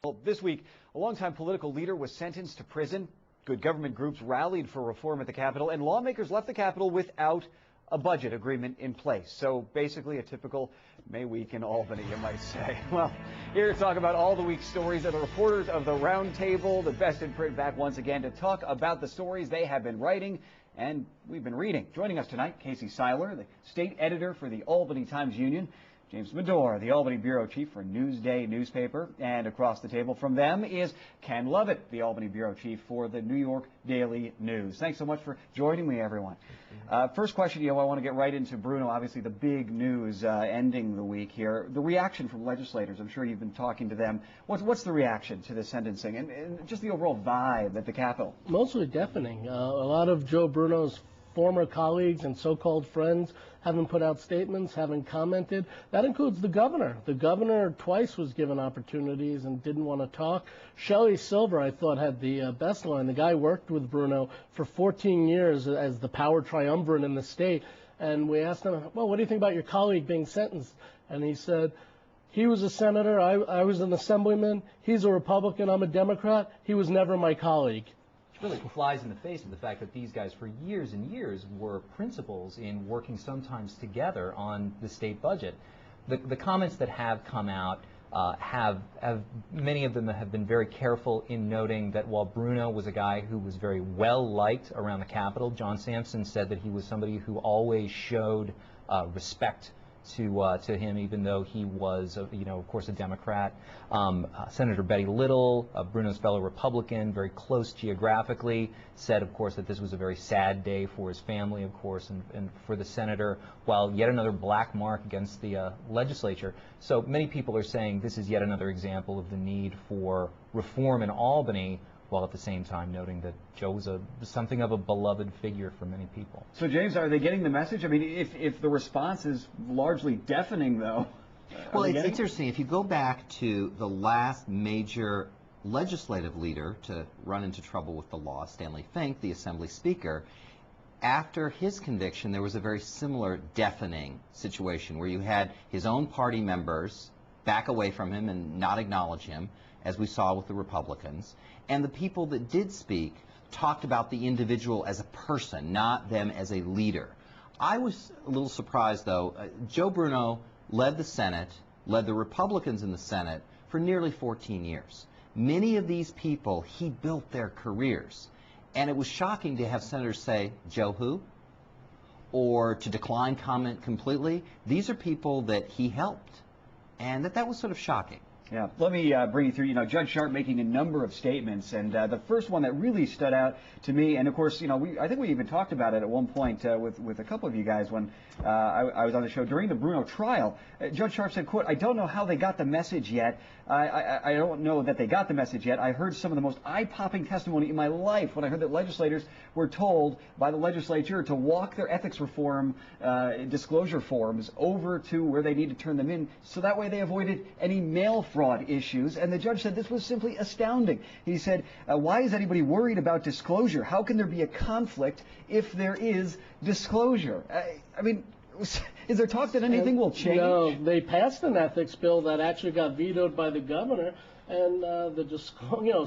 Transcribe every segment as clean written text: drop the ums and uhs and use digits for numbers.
Well, this week, a longtime political leader was sentenced to prison. Good government groups rallied for reform at the Capitol, and lawmakers left the Capitol without a budget agreement in place. So basically a typical May week in Albany, you might say. Well, here to talk about all the week's stories are the reporters of the Roundtable, the best in print, back once again to talk about the stories they have been writing and we've been reading. Joining us tonight, Casey Seiler, the state editor for the Albany Times-Union, James Medore, the Albany bureau chief for Newsday newspaper, and across the table from them is Ken Lovett, the Albany bureau chief for the New York Daily News. Thanks so much for joining me, everyone. First question, I want to get right into Bruno. Obviously, the big news ending the week here. The reaction from legislators. I'm sure you've been talking to them. What's the reaction to this sentencing and just the overall vibe at the Capitol? Mostly deafening. A lot of Joe Bruno's former colleagues and so-called friends haven't put out statements, haven't commented. That includes the governor. The governor twice was given opportunities and didn't want to talk. Shelley Silver, I thought, had the best line. The guy worked with Bruno for 14 years as the power triumvirate in the state. And we asked him, well, what do you think about your colleague being sentenced? And he said, he was a senator, I was an assemblyman, he's a Republican, I'm a Democrat, he was never my colleague. It really flies in the face of the fact that these guys for years and years were principals in working sometimes together on the state budget. The comments that have come out have many of them have been very careful in noting that while Bruno was a guy who was very well liked around the Capitol, John Sampson said that he was somebody who always showed respect to him, even though he was, of course, a Democrat. Senator Betty Little, Bruno's fellow Republican, very close geographically, said, of course, that this was a very sad day for his family, of course, and for the senator, while yet another black mark against the legislature. So many people are saying this is yet another example of the need for reform in Albany, while at the same time noting that Joe was something of a beloved figure for many people. So, James, are they getting the message? I mean, if the response is largely deafening, though. Well, it's interesting. If you go back to the last major legislative leader to run into trouble with the law, Stanley Fink, the Assembly Speaker, after his conviction, there was a very similar deafening situation where you had his own party members back away from him and not acknowledge him, as we saw with the Republicans. And the people that did speak talked about the individual as a person, not them as a leader. I was a little surprised, though. Joe Bruno led the Senate, led the Republicans in the Senate for nearly 14 years. Many of these people, he built their careers. And it was shocking to have senators say, Joe who? Or to decline comment completely. These are people that he helped. And that was sort of shocking. Yeah, let me bring you through, Judge Sharp making a number of statements, and the first one that really stood out to me, and of course, I think we even talked about it at one point with a couple of you guys when I was on the show during the Bruno trial. Judge Sharp said, quote, I don't know how they got the message yet. I don't know that they got the message yet. I heard some of the most eye-popping testimony in my life when I heard that legislators were told by the legislature to walk their ethics reform disclosure forms over to where they need to turn them in, so that way they avoided any mail fraud issues. And the judge said this was simply astounding. He said, why is anybody worried about disclosure? How can there be a conflict if there is disclosure? I mean, is there talk that anything will change? No, they passed an ethics bill that actually got vetoed by the governor, and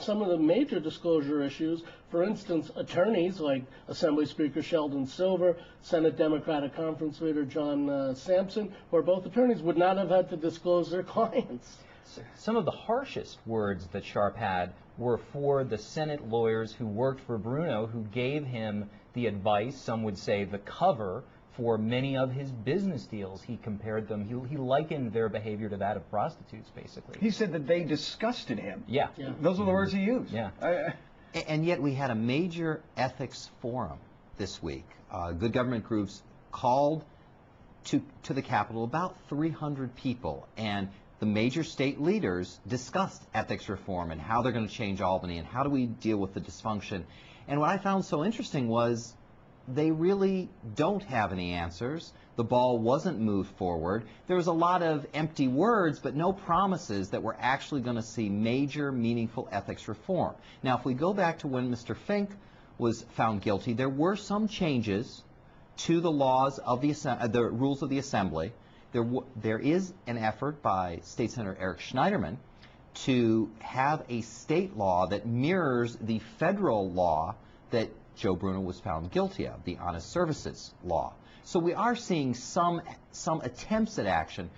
some of the major disclosure issues, for instance, attorneys like Assembly Speaker Sheldon Silver, Senate Democratic Conference Leader John Sampson, who are both attorneys, would not have had to disclose their clients. Some of the harshest words that Sharp had were for the Senate lawyers who worked for Bruno, who gave him the advice, some would say the cover, for many of his business deals. He compared them, he likened their behavior to that of prostitutes, basically. He said that they disgusted him. Yeah. Those were the words he used. Yeah. And yet we had a major ethics forum this week. Good government groups called to the Capitol, about 300 people, and the major state leaders discussed ethics reform and how they're going to change Albany and how do we deal with the dysfunction. And what I found so interesting was they really don't have any answers. The ball wasn't moved forward. There was a lot of empty words, but no promises that we're actually going to see major, meaningful ethics reform. Now, if we go back to when Mr. Fink was found guilty, there were some changes to the laws of the rules of the Assembly. There is an effort by State Senator Eric Schneiderman to have a state law that mirrors the federal law that Joe Bruno was found guilty of, the Honest Services Law. So we are seeing some attempts at action,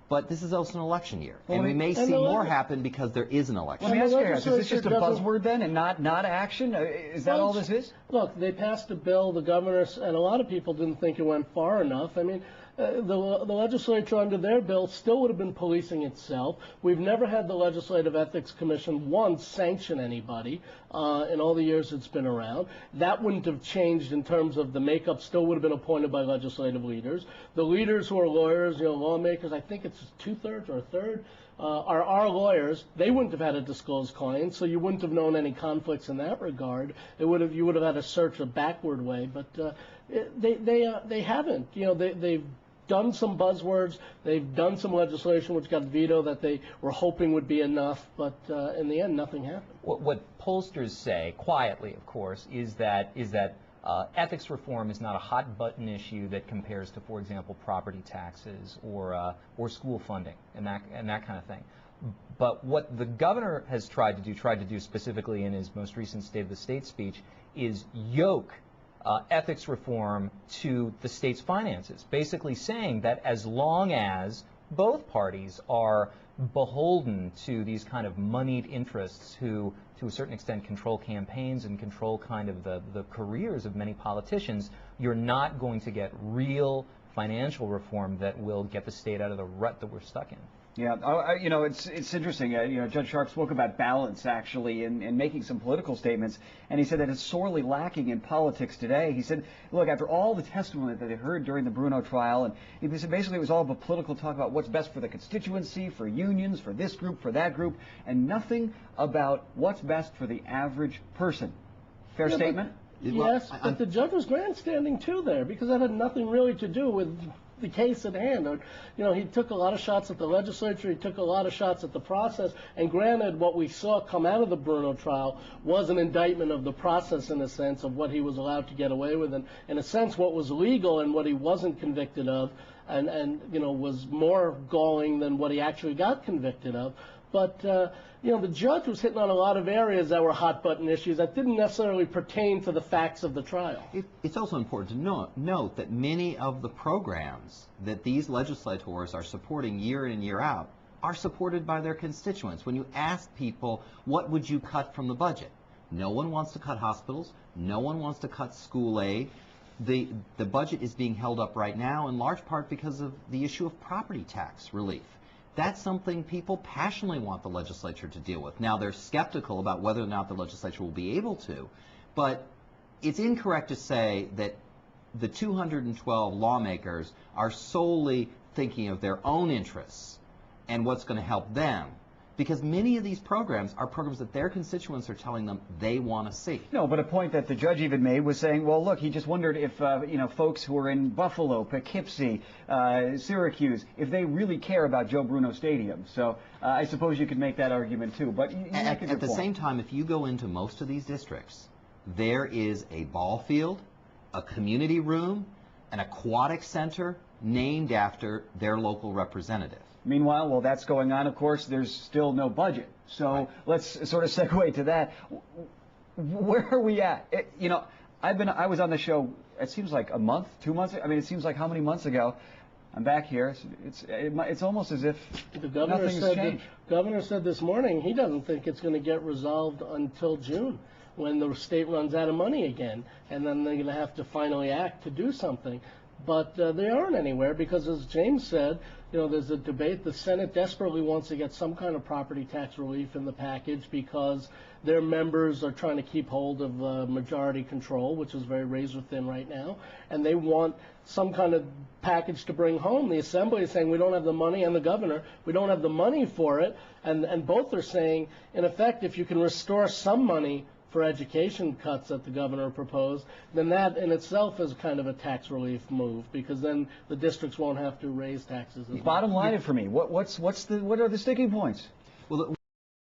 but this is also an election year, and we may see more happen because there is an election. Let me ask you guys, is this just a buzzword then and not action? Is that all this is? Look, they passed a bill, the governors, and a lot of people didn't think it went far enough. I mean, the legislature under their bill still would have been policing itself. We've never had the Legislative Ethics Commission once sanction anybody in all the years it's been around. That wouldn't have changed in terms of the makeup, still would have been appointed by legislative leaders. The leaders who are lawyers, lawmakers, I think it's 2/3 or a third, are our lawyers. They wouldn't have had to disclose clients, so you wouldn't have known any conflicts in that regard. You would have had to search a backward way, but they haven't. They've done some buzzwords. They've done some legislation which got vetoed that they were hoping would be enough, but in the end, nothing happened. What pollsters say, quietly, of course, is that ethics reform is not a hot-button issue that compares to, for example, property taxes or school funding and that kind of thing. But what the governor has tried to do specifically in his most recent State of the State speech, is yoke ethics reform to the state's finances, basically saying that as long as both parties are beholden to these kind of moneyed interests who, to a certain extent, control campaigns and control kind of the careers of many politicians, you're not going to get real financial reform that will get the state out of the rut that we're stuck in. Yeah, it's interesting. Judge Sharp spoke about balance, actually, in making some political statements, and he said that it's sorely lacking in politics today. He said, look, after all the testimony that they heard during the Bruno trial, and he said basically it was all of a political talk about what's best for the constituency, for unions, for this group, for that group, and nothing about what's best for the average person. Fair statement? Yes, but the judge was grandstanding too there, because that had nothing really to do with the case at hand. He took a lot of shots at the legislature, he took a lot of shots at the process, and granted, what we saw come out of the Bruno trial was an indictment of the process, in a sense, of what he was allowed to get away with, and in a sense what was legal and what he wasn't convicted of, and was more galling than what he actually got convicted of. But the judge was hitting on a lot of areas that were hot-button issues that didn't necessarily pertain to the facts of the trial. It's also important to note that many of the programs that these legislators are supporting year in and year out are supported by their constituents. When you ask people, what would you cut from the budget? No one wants to cut hospitals. No one wants to cut school aid. The budget is being held up right now in large part because of the issue of property tax relief. That's something people passionately want the legislature to deal with. Now, they're skeptical about whether or not the legislature will be able to, but it's incorrect to say that the 212 lawmakers are solely thinking of their own interests and what's going to help them, because many of these programs are programs that their constituents are telling them they want to see. No, but a point that the judge even made was saying, well, look, he just wondered if, folks who are in Buffalo, Poughkeepsie, Syracuse, if they really care about Joe Bruno Stadium. So I suppose you could make that argument too. But at the same time, if you go into most of these districts, there is a ball field, a community room, an aquatic center named after their local representative. Meanwhile, while that's going on, of course, there's still no budget. So let's sort of segue to that. Where are we at? I was on the show, it seems like a month, 2 months. I mean, it seems like how many months ago? I'm back here. It's almost as if nothing's changed. The governor said this morning he doesn't think it's going to get resolved until June, when the state runs out of money again, and then they're going to have to finally act to do something. But they aren't anywhere because, as James said, there's a debate. The Senate desperately wants to get some kind of property tax relief in the package because their members are trying to keep hold of majority control, which is very razor thin right now, and they want some kind of package to bring home. The Assembly is saying we don't have the money, and the governor, we don't have the money for it, and both are saying, in effect, if you can restore some money for education cuts that the governor proposed, then that in itself is kind of a tax relief move, because then the districts won't have to raise taxes. Bottom line for me, what are the sticking points? Well,